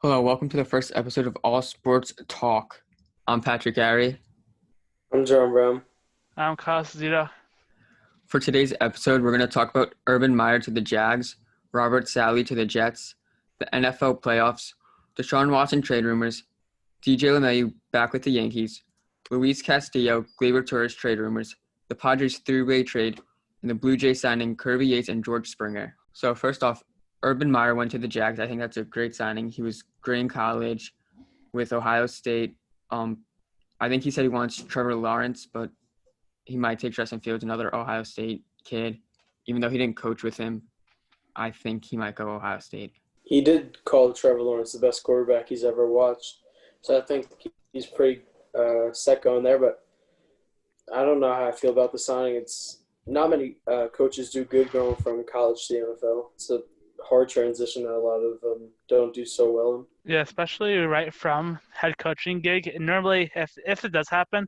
Hello, welcome to the first episode of All Sports Talk. I'm Patrick Gary. I'm John Brown. I'm Zito. For today's episode, we're going to talk about Urban Myer to the Jags, Robert Saleh to the Jets, the NFL playoffs, Deshaun Watson trade rumors, DJ LeMahieu back with the Yankees, Luis Castillo, Gleyber Torres trade rumors, the Padres three-way trade, and the Blue Jays signing Kirby, Yates, and George Springer. So first off, Urban Myer went to the Jags. I think that's a great signing. He was great in college with Ohio State. I think he said he wants Trevor Lawrence, but he might take Justin Fields, another Ohio State kid. Even though he didn't coach with him, I think he might go Ohio State. He did call Trevor Lawrence the best quarterback he's ever watched. So I think he's pretty set going there. But I don't know how I feel about the signing. It's not many coaches do good going from college to the NFL. It's a hard transition that a lot of them don't do so well in. Yeah, especially right from head coaching gig. And normally, if it does happen,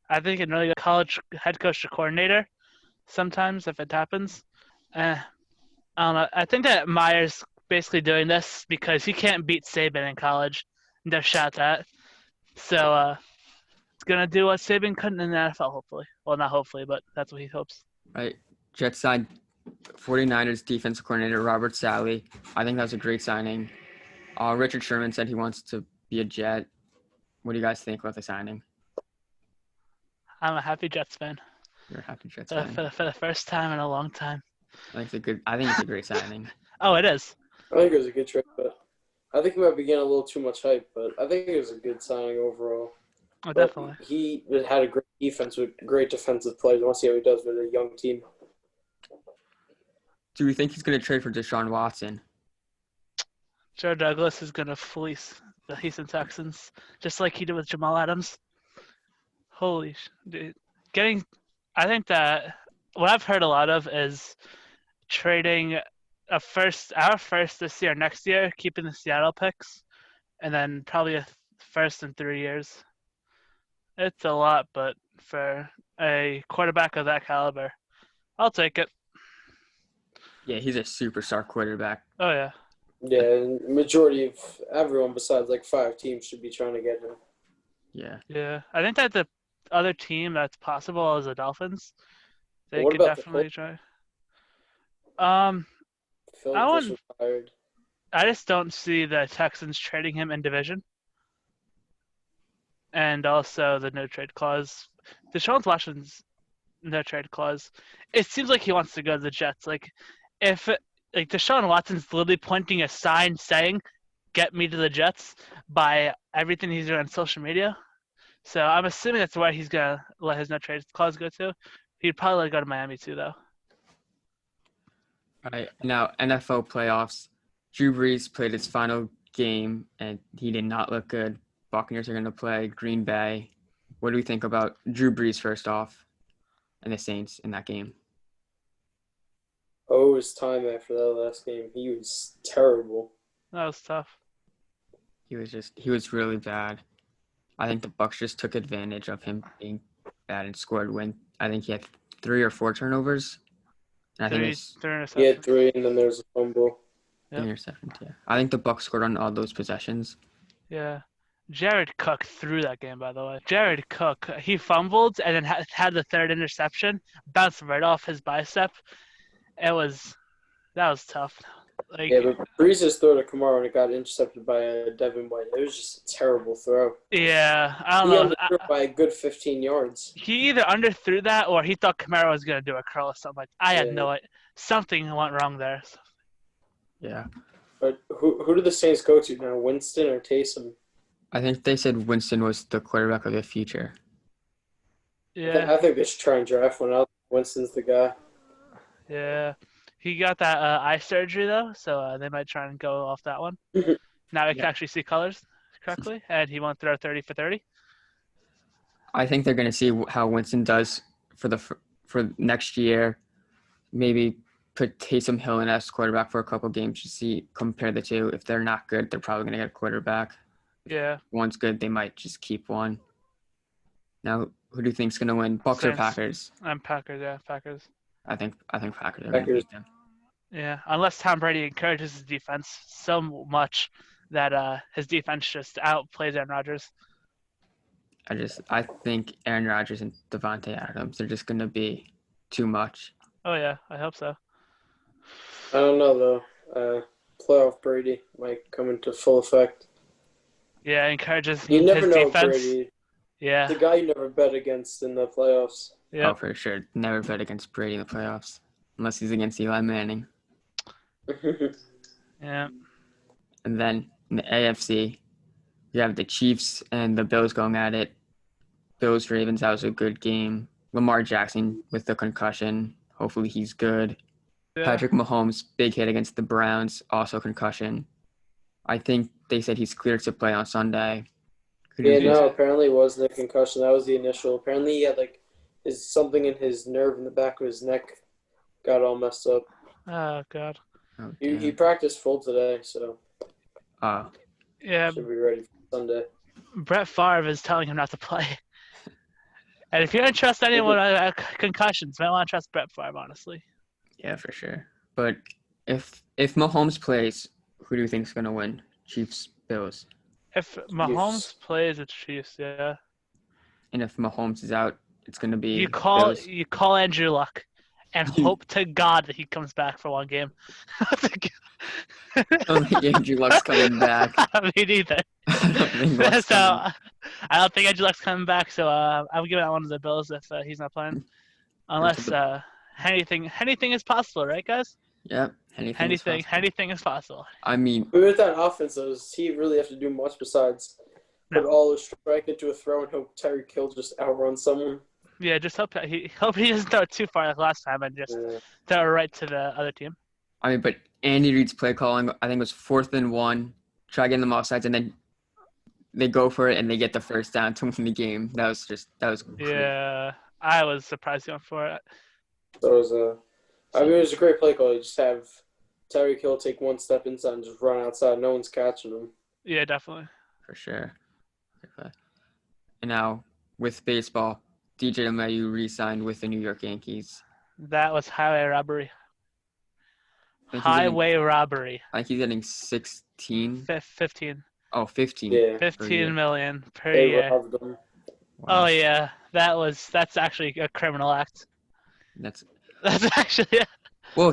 I think it really goes college head coach to coordinator. Sometimes, if it happens, I don't know. I think that Myers basically doing this because he can't beat Saban in college. No shot at. So it's gonna do what Saban couldn't in the NFL. Hopefully, well, not hopefully, but that's what he hopes. Right. Jets signed 49ers defensive coordinator Robert Saleh. I think that's a great signing. Richard Sherman said he wants to be a Jet. What do you guys think about the signing? I'm a happy Jets fan. You're a happy Jets fan. For the first time in a long time. I think it's a great signing. Oh, it is. I think it was a good trade, but I think he might be getting a little too much hype. But I think it was a good signing overall. Oh, definitely. But he had a great defense with great defensive players. I want to see how he does with a young team. Do you think he's going to trade for Deshaun Watson? Joe Douglas is going to fleece the Houston Texans, just like he did with Jamal Adams. Holy dude. I think that what I've heard a lot of is trading our first this year, next year, keeping the Seattle picks, and then probably a first in 3 years. It's a lot, but for a quarterback of that caliber, I'll take it. Yeah, he's a superstar quarterback. Oh, yeah. Yeah, and majority of everyone besides like 5 teams should be trying to get him. Yeah. Yeah. I think that the other team that's possible is the Dolphins. They What could about the definitely try. Phil I just retired. I just don't see the Texans trading him in division. And also the no trade clause. Deshaun Watson's no trade clause. It seems like he wants to go to the Jets. If Deshaun Watson's literally pointing a sign saying, "Get me to the Jets," by everything he's doing on social media. So I'm assuming that's where he's gonna let his no trade clause go to. He'd probably let it go to Miami too, though. All right. Now, NFL playoffs. Drew Brees played his final game, and he did not look good. Buccaneers are going to play Green Bay. What do we think about Drew Brees first off and the Saints in that game? Oh, his time after that last game, he was terrible. That was tough. He was really bad. I think the Bucs just took advantage of him being bad and scored when I think he had 3 or 4 turnovers. And I think it's Three interceptions. He had 3, and then there's a fumble. Yep. interceptions. Yeah, I think the Bucs scored on all those possessions. Yeah. Jared Cook threw that game, by the way. Jared Cook, he fumbled and then had the 3rd interception, bounced right off his bicep. That was tough. Yeah, but Breeze's throw to Kamara when it got intercepted by Devin White, it was just a terrible throw. Yeah, I He don't know. underthrew it by a good 15 yards. He either underthrew that or he thought Kamara was going to do a curl or something. I had no idea. Something went wrong there. Yeah. But who did the Saints go to now, Winston or Taysom? I think they said Winston was the quarterback of the future. Yeah. I think they should try and draft one out. Winston's the guy. Yeah. He got that eye surgery, though, so they might try and go off that one. Now he can actually see colors correctly, and he won't throw 30 for 30. I think they're going to see how Winston does for next year. Maybe put Taysom Hill in as quarterback for a couple games to compare the two. If they're not good, they're probably going to get a quarterback. Yeah. If one's good, they might just keep one. Now, who do you think's going to win? Bucs or Packers? I'm Packers, yeah, Packers. I think Packers are going to beat them. Yeah, unless Tom Brady encourages his defense so much that his defense just outplays Aaron Rodgers. I think Aaron Rodgers and Devontae Adams are just going to be too much. Oh yeah, I hope so. I don't know though. Playoff Brady might come into full effect. Yeah, it encourages You never his know, defense. Brady. Yeah. The guy you never bet against in the playoffs. Yep. Oh, for sure. Never bet against Brady in the playoffs unless he's against Eli Manning. Yeah. And then in the AFC, you have the Chiefs and the Bills going at it. Bills Ravens, that was a good game. Lamar Jackson with the concussion. Hopefully he's good. Yeah. Patrick Mahomes, big hit against the Browns, also concussion. I think they said he's cleared to play on Sunday. Yeah, no, apparently it wasn't a concussion. That was the initial. Apparently he had something in his nerve in the back of his neck got all messed up. Oh God. Oh, He practiced full today, so Yeah. should be ready for Sunday. Brett Favre is telling him not to play. And if you don't trust anyone with concussions, you might want to trust Brett Favre, honestly. Yeah, for sure. But if Mahomes plays, who do you think is going to win? Chiefs, Bills. If Mahomes plays, it's Chiefs, yeah. And if Mahomes is out, it's going to be you call Bills. Andrew Luck and hope to God that he comes back for one game. I don't think Andrew Luck's coming back. Me neither. I don't think Luck's So coming. I don't think Andrew Luck's coming back. So I'm giving that one to the Bills if he's not playing, unless anything is possible, right, guys? Yep. Anything is possible. I mean, with that offense, does he really have to do much besides put all his strike into a throw and hope Tyreek Hill just outrun someone? Yeah, just hope he doesn't throw it too far like last time and just throw it right to the other team. I mean, but Andy Reid's play calling, I think it was 4th and 1, try getting them offsides, and then they go for it and they get the first down to win the game. That was great. Yeah, I was surprised he went for it. It was a great play call. You just have Tyreek Hill take one step inside and just run outside. No one's catching him. Yeah, definitely. For sure. And now, with baseball, DJ LeMahieu re-signed with the New York Yankees. That was highway robbery. Robbery. I think he's getting 16. 15. Oh, 15. Yeah. 15 million per year. Wow. Oh yeah, that's actually a criminal act. That's actually. Well,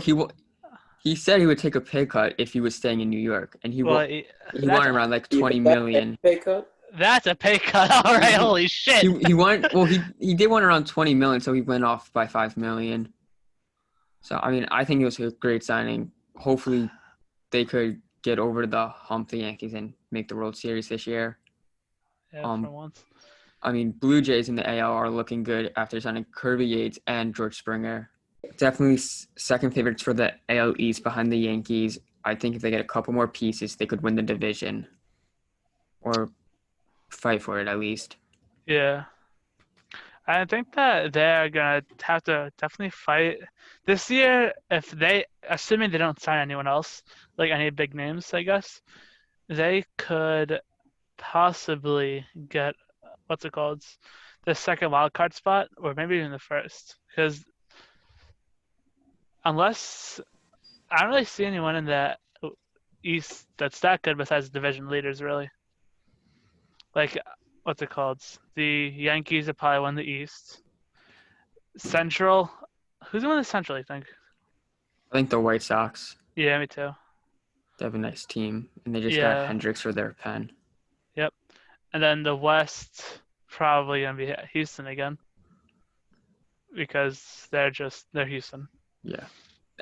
he said he would take a pay cut if he was staying in New York, and he wanted around like 20 million. Pay cut? That's a pay cut. All right, holy shit. He did want around 20 million, so he went off by 5 million. So I mean, I think it was a great signing. Hopefully, they could get over the hump, the Yankees, and make the World Series this year. Yeah, for once. I mean, Blue Jays in the AL are looking good after signing Kirby, Yates, and George Springer. Definitely second favorites for the AL East behind the Yankees. I think if they get a couple more pieces, they could win the division or fight for it at least. Yeah. I think that they're going to have to definitely fight this year assuming they don't sign anyone else, like any big names, I guess, they could possibly get, the second wild card spot, or maybe even the first, because unless I don't really see anyone in the East that's that good besides division leaders, really. Like, the Yankees have probably won the East. Central, who's won the Central, you think? I think the White Sox. Yeah, me too. They have a nice team, and they just got Hendricks for their pen. Yep. And then the West, probably going to be Houston again. Because they're Houston. Yeah.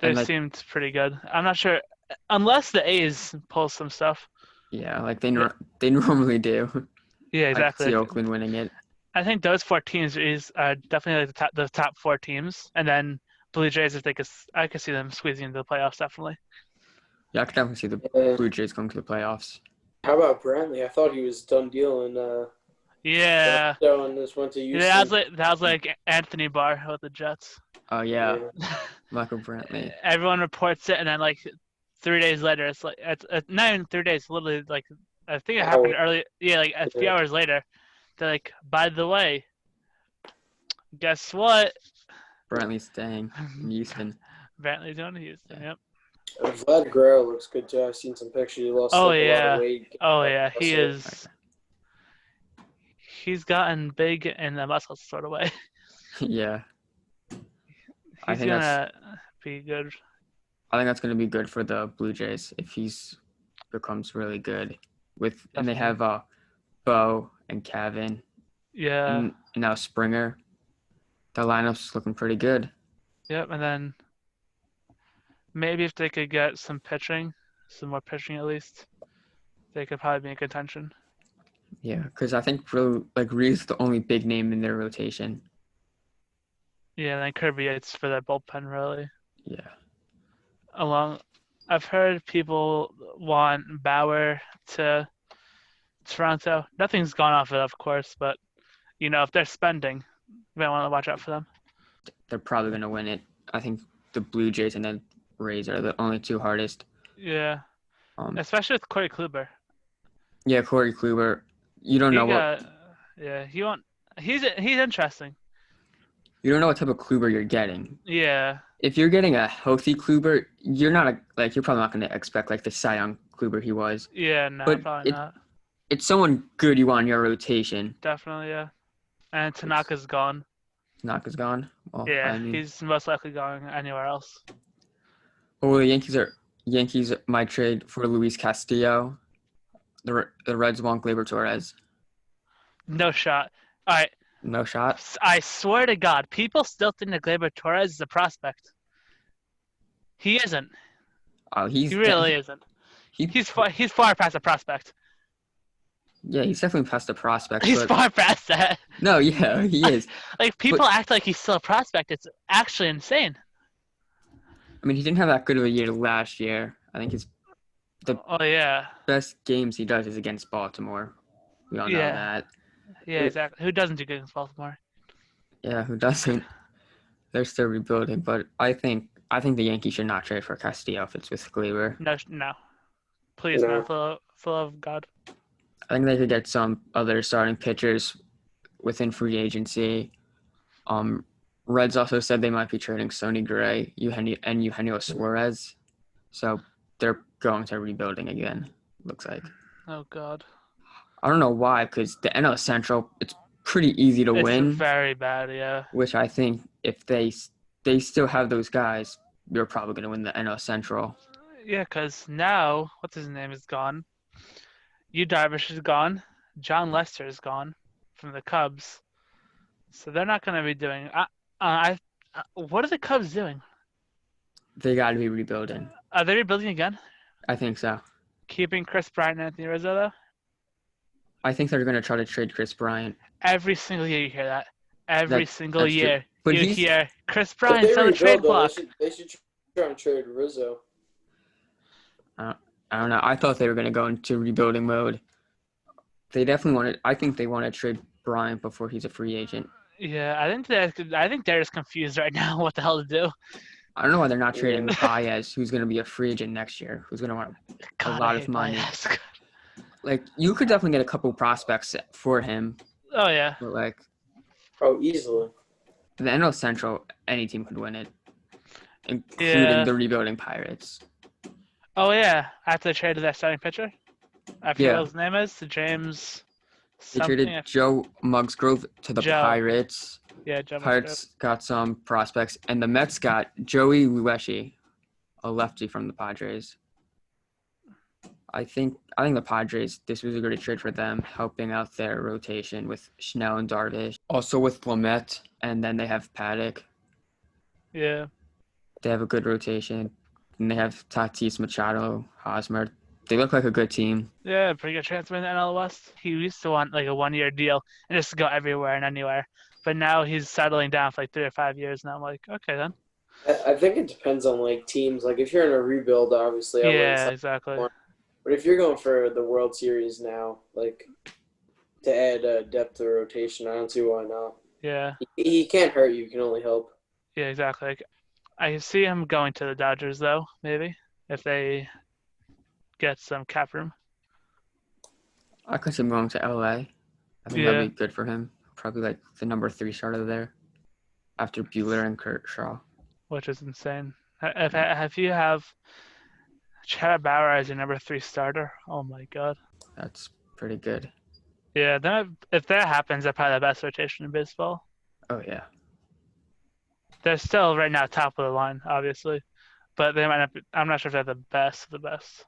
They seemed pretty good. I'm not sure, unless the A's pull some stuff. Yeah, like they normally do. Yeah, exactly. I see Oakland winning it. I think those 4 teams are definitely like the top 4 teams. And then Blue Jays, I could see them squeezing into the playoffs, definitely. Yeah, I could definitely see the Blue Jays going to the playoffs. How about Brantley? I thought he was done deal and yeah. And just went to Houston. Yeah, that was like Anthony Barr with the Jets. Oh yeah. Michael Brantley. Everyone reports it, and then like 3 days later, it's not even 3 days. Literally, like I think it happened early. Yeah, like a few hours later, they're like, by the way, guess what? Brantley's staying in Houston. Brantley's going to Houston. Yep. Vlad Guerrero looks good too. I've seen some pictures. He lost Oh like a lot of yeah. weight. Oh yeah. He Muscle. is. He's gotten big in the muscle sort of way. Yeah, I He's think that's gonna be good. I think that's going to be good for the Blue Jays if he's becomes really good. And they Definitely. have Bo and Kevin Yeah. and now Springer. The lineup's looking pretty good. Yep. And then maybe if they could get some more pitching at least, they could probably be in contention. Yeah, because I think really, like Reed's the only big name in their rotation. Yeah. And then Kirby Yates for that bullpen really. Yeah, I've heard people want Bauer to Toronto. Nothing's gone off it, of course, but if they're spending, you might want to watch out for them. they're probably going to win it. I think the Blue Jays and the Rays are the only two hardest. Yeah, Um, especially with Corey Kluber. yeah, Corey Kluber. You don't know He's interesting. you don't know what type of Kluber you're getting. Yeah, If you're getting a healthy Kluber, you're probably not going to expect like the Cy Young Kluber he was. yeah, no, But probably not. It's someone good you want in your rotation. Definitely, yeah. And Tanaka's gone. Tanaka's gone. Well, Yeah, he's most likely going anywhere else. Well, the Yankees might trade for Luis Castillo. The Reds want Gleyber Torres. No shot. All right. No shot. I swear to God, people still think that Gleyber Torres is a prospect. He isn't. Oh, He really isn't. He's far past a prospect. Yeah, he's definitely past the prospect. He's far past that. No, yeah, he is. Like people act like he's still a prospect. It's actually insane. I mean, he didn't have that good of a year last year. I think best games he does is against Baltimore. We all know that. Yeah, exactly. Who doesn't do good against Baltimore? Yeah, who doesn't? They're still rebuilding, but I think the Yankees should not trade for Castillo if it's with Gleyber. No. Please, No. man, full of God. I think they could get some other starting pitchers within free agency. Reds also said they might be trading Sonny Gray, Eugenio Suarez. So they're going to rebuilding again, looks like. Oh, God. I don't know why, because the NL Central, it's pretty easy to win. It's very bad, yeah. Which I think if they still have those guys, you're probably going to win the NL Central. Yeah, because now, what's his name is gone. Yu Darvish is gone. John Lester is gone from the Cubs. So they're not going to be doing. What are the Cubs doing? They got to be rebuilding. Are they rebuilding again? I think so. Keeping Chris Bryant and Anthony Rizzo, though? I think they're going to try to trade Chris Bryant. Every single year you hear that. Every single that's year true. But you hear Chris But Bryant's on the trade block. They should try and trade Rizzo. I don't know. I thought they were going to go into rebuilding mode. They definitely I think they want to trade Bryant before he's a free agent. Yeah, I think they're just confused right now what the hell to do. I don't know why they're not trading Baez, who's going to be a free agent next year, who's going to want a lot of money. Like, you could definitely get a couple prospects for him. Oh, yeah. But, easily. The NL Central, any team could win it, including the rebuilding Pirates. Oh, yeah. After they traded their starting pitcher? I forget what his name is. James They traded Joe Musgrove to the Pirates. Yeah, Joe Pirates Musgrove got some prospects, and the Mets got Joey Lueshi, a lefty from the Padres. I think the Padres, this was a great trade for them, helping out their rotation with Schnell and Darvish. Also with Lamet, and then they have Paddock. Yeah. They have a good rotation. And they have Tatis, Machado, Hosmer. They look like a good team. Yeah, pretty good transfer in the NL West. He used to want like a 1-year deal and just go everywhere and anywhere. But now he's settling down for like 3 or 5 years. And I'm like, okay then. I think it depends on like teams. Like if you're in a rebuild, obviously. Yeah, exactly. But if you're going for the World Series now, like to add depth to the rotation, I don't see why not. Yeah. He can't hurt you. He can only help. Yeah, exactly. Like, I see him going to the Dodgers though, maybe if they get some cap room. I could see him going to LA. I think that'd be good for him. Probably like the number 3 starter there after Buehler and Kershaw. Which is insane. If you have Trever Bauer as your number 3 starter. Oh my god. That's pretty good. Yeah, if that happens, they're probably the best rotation in baseball. Oh yeah. They're still right now top of the line, obviously, but they might not. I'm not sure if they're the best of the best.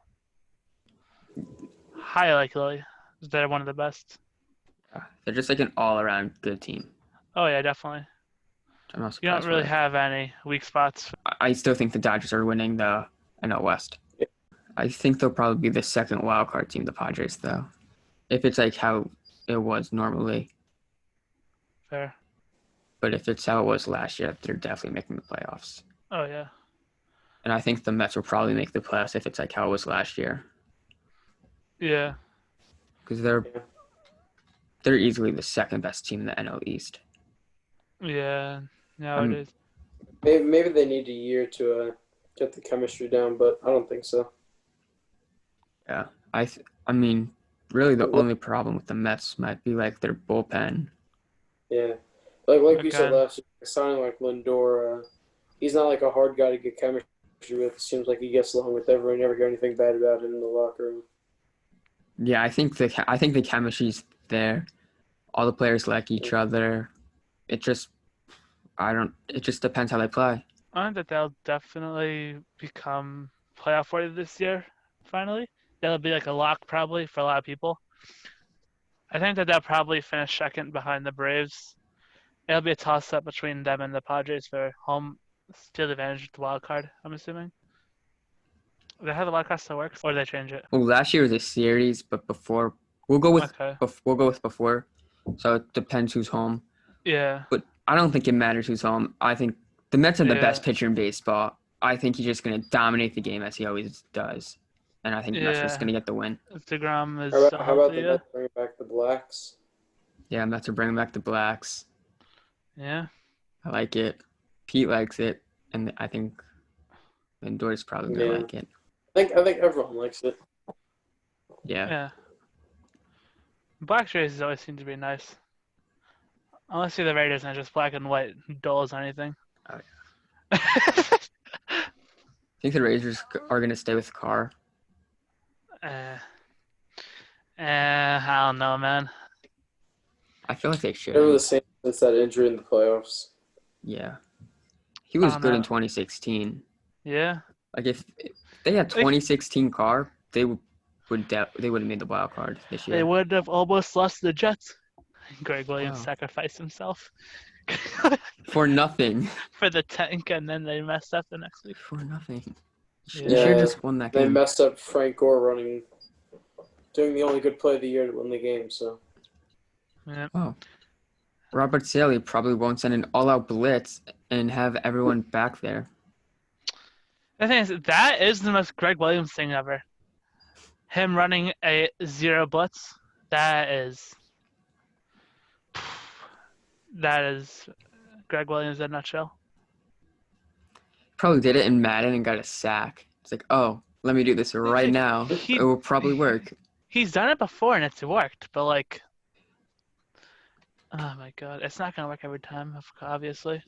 High likely, they're one of the best. Yeah. They're just like an all-around good team. Oh yeah, definitely. I'm not You don't surprised. really have any weak spots. I still think the Dodgers are winning the NL West. I think they'll probably be the second wild card team, the Padres, though. If it's like how it was normally. Fair. But if it's how it was last year, they're definitely making the playoffs. Oh yeah. And I think the Mets will probably make the playoffs if it's like how it was last year. Yeah. Because they're easily the second best team in the NL East. Yeah. Nowadays. Maybe they need a year to get the chemistry down, but I don't think so. Yeah. I mean, really the only problem with the Mets might be like their bullpen. Yeah. Like you said Okay. last year, signing like Lindor, he's not like a hard guy to get chemistry with. It seems like he gets along with everyone. Never hear anything bad about him in the locker room. Yeah, I think the chemistry's there. All the players like each other. It just depends how they play. I think that they'll definitely become playoff worthy this year. Finally, that'll be like a lock probably for a lot of people. I think that they'll probably finish second behind the Braves. It'll be a toss-up between them and the Padres for home field advantage with the wild card, I'm assuming. Is that how the wild card still works, or do they change it? Well, last year was a series, but before we'll go with Okay. before. So it depends who's home. Yeah. But I don't think it matters who's home. I think the Mets are the Yeah. best pitcher in baseball. I think he's just going to dominate the game as he always does. And I think the Mets are just Yeah. going to get the win. DeGrom is How about the healthy, Mets bringing back the Blacks? Yeah, Mets are bringing back the Blacks. yeah. I like it. Pete likes it. And I think Lindor's probably going to Yeah. like it. I think everyone likes it. Yeah. Yeah. Black jerseys always seem to be nice. Unless you're the Raiders and it's just black and white, dull as anything. Oh, Think the Raiders are going to stay with Carr? I don't know, man. I feel like they should. They were the same since that injury in the playoffs. Yeah. He was don't good in know. 2016. Yeah. Like if they had 2016 Carr, they would have made the wild card this year. They would have almost lost to the Jets. Greg Williams Wow. sacrificed himself For nothing. for the tank, and then they messed up the next week. For nothing. You Yeah. should have just won that They game. messed up Frank Gore doing the only good play of the year to win the game. So Yeah. Oh. Robert Saleh probably won't send an all-out blitz and have everyone back there. The thing is, that is the most Greg Williams thing ever. Him running a zero blitz. That is Greg Williams in a nutshell. Probably did it in Madden and got a sack. It's like, oh, let me do this right now. It will probably work. He's done it before and it's worked, but like, oh my god, it's not gonna work every time, obviously.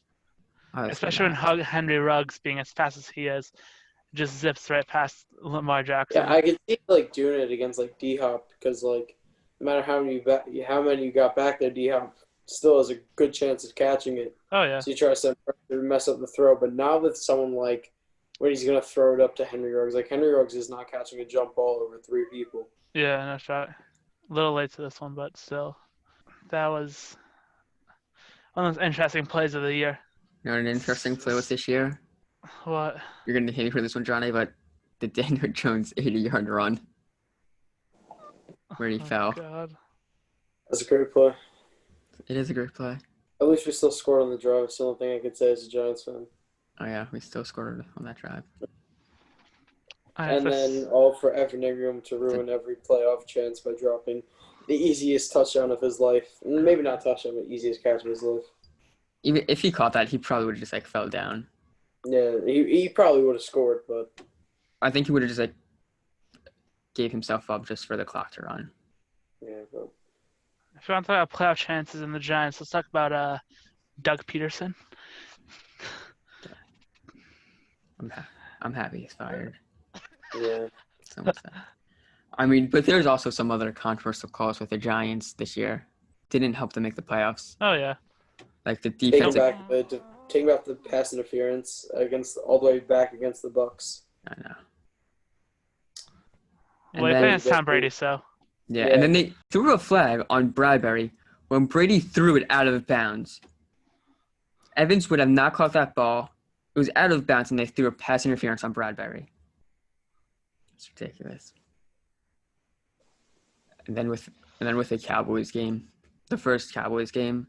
Especially when Henry Ruggs, being as fast as he is, just zips right past Lamar Jackson. yeah, I could see like doing it against like D-Hop because like no matter how many you got back there, D-Hop still has a good chance of catching it. Oh yeah. So you try to mess up the throw, but not with someone like when he's gonna throw it up to Henry Ruggs. Like Henry Ruggs is not catching a jump ball over 3 people. Yeah, no shot. A little late to this one, but still, that was one of those interesting plays of the year. You know what an interesting play was this year? What? You're going to hate me for this one, Johnny, but the Daniel Jones 80-yard run where he fell. God. That's a great play. It is a great play. At least we still scored on the drive. It's the only thing I could say as a Giants fan. Oh, yeah, we still scored on that drive. And then all for Evan Ingram to ruin every playoff chance by dropping the easiest touchdown of his life. Maybe not touchdown, but easiest catch of his life. Even if he caught that, he probably would have just, fell down. Yeah, he probably would have scored, but I think he would have just, gave himself up just for the clock to run. yeah. But if you want to talk about playoff chances in the Giants, let's talk about Doug Peterson. I'm happy he's fired. Yeah. Something like that. I mean, but there's also some other controversial calls with the Giants this year. Didn't help them make the playoffs. Oh yeah. Like the Taking defensive. back the pass interference all the way back against the Bucks. I know. Well, And you're playing then against Tom Brady, so yeah, and then they threw a flag on Bradbury when Brady threw it out of bounds. Evans would have not caught that ball. It was out of bounds, and they threw a pass interference on Bradbury. It's ridiculous. And then with the Cowboys game, the first Cowboys game.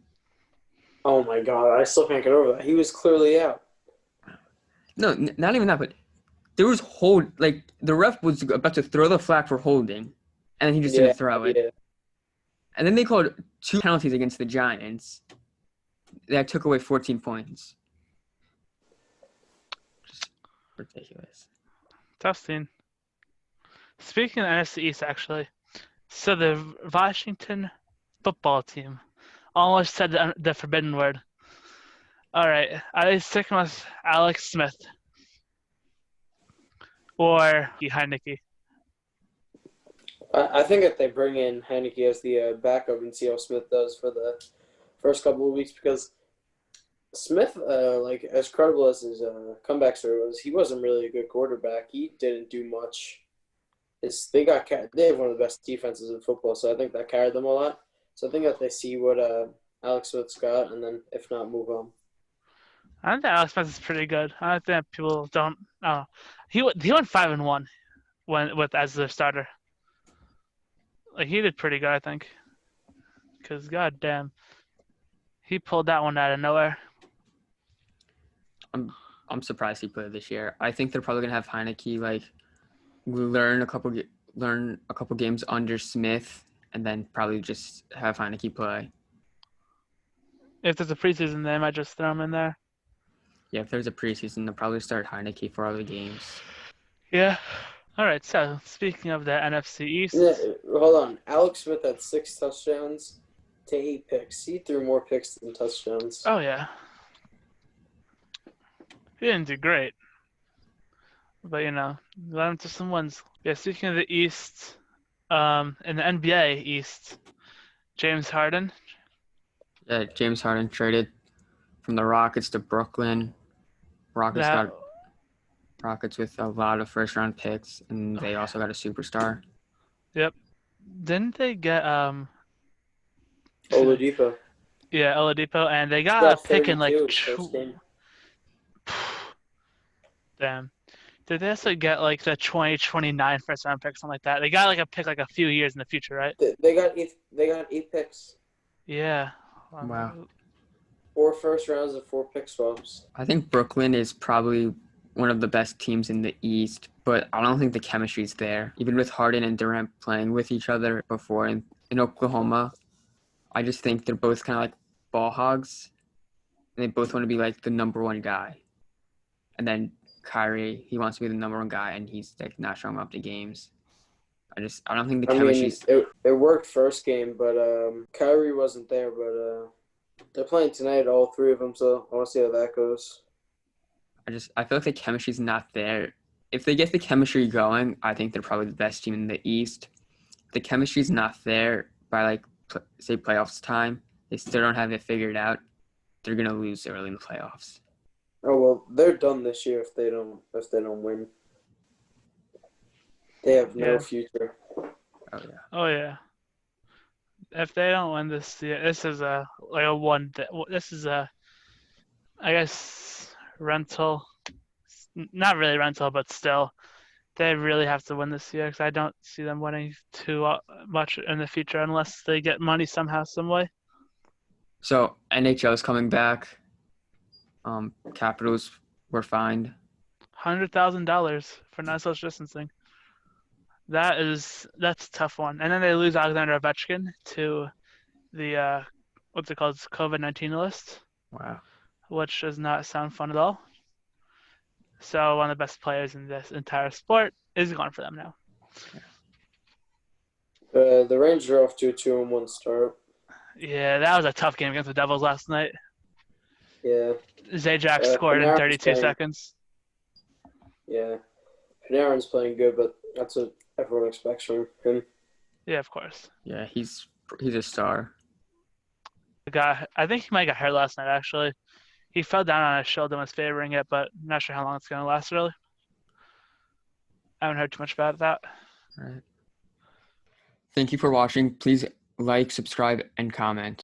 Oh my God, I still can't get over that. He was clearly out. No, not even that, but there was like the ref was about to throw the flag for holding, and he just didn't throw it. Yeah. And then they called 2 penalties against the Giants that took away 14 points. Just ridiculous. tough scene. Speaking of NFC East, actually, so the Washington football team almost said the forbidden word. All right, are they sticking with Alex Smith or Heineke? I think if they bring in Heineke as the backup and see how Smith does for the first couple of weeks, because Smith, like as credible as his comeback story was, he wasn't really a good quarterback. He didn't do much. They have one of the best defenses in football, so I think that carried them a lot. So I think that they see what Alex Smith's got, and then if not, move on. I think Alex Smith is pretty good. I think people don't. Oh, he went 5-1 as their starter. Like he did pretty good, I think. Because goddamn, he pulled that one out of nowhere. I'm surprised he played this year. I think they're probably gonna have Heineke like learn a couple games under Smith, and then probably just have Heineke play. If there's a preseason, they might just throw him in there. Yeah, if there's a preseason, they'll probably start Heineke for all the games. Yeah. All right. So speaking of the NFC East, Yeah, hold on. Alex Smith had 6 touchdowns to 8 picks. He threw more picks than touchdowns. oh yeah, he didn't do great, but led him to some wins. Yeah. Speaking of the East, in the NBA East, James Harden. Yeah, James Harden traded from the Rockets to Brooklyn. Rockets with a lot of first-round picks, and they also got a superstar. Yep. Didn't they get Oladipo. Yeah, Oladipo, and they got a pick in like first game. Damn. Did they also get like the 2029 first round pick, something like that? They got like a pick like a few years in the future, right? They got 8 picks. Yeah. Wow. 4 first rounds and 4 pick swaps. I think Brooklyn is probably one of the best teams in the East, but I don't think the chemistry's there. Even with Harden and Durant playing with each other before in Oklahoma, I just think they're both kind of like ball hogs, and they both want to be like the number one guy. And then Kyrie, he wants to be the number one guy, and he's like not showing up to games. I don't think the chemistry's. It worked first game, but Kyrie wasn't there. But they're playing tonight, all 3 of them. So I want to see how that goes. I feel like the chemistry's not there. If they get the chemistry going, I think they're probably the best team in the East. If the chemistry's not there by like say playoffs time, they still don't have it figured out. They're gonna lose early in the playoffs. Oh well, they're done this year if they don't win. They have no future. Oh yeah. Oh yeah. If they don't win this year, this is I guess rental. Not really rental, but still, they really have to win this year because I don't see them winning too much in the future unless they get money somehow, some way. So NHL is coming back. Capitals were fined $100,000 for not social distancing. That's a tough one. And then they lose Alexander Ovechkin to the what's it called, COVID-19 list. Wow. Which does not sound fun at all. So one of the best players in this entire sport is gone for them now. The Rangers are off to a 2-1 start. Yeah, that was a tough game against the Devils last night. Yeah. Zajac scored in 32 seconds. Yeah. Panarin's playing good, but that's what everyone expects from him. Yeah, of course. Yeah, he's a star. The guy, I think he might got hurt last night. Actually, he fell down on his shoulder and was favoring it, but I'm not sure how long it's gonna last. Really, I haven't heard too much about that. All right. Thank you for watching. Please like, subscribe, and comment.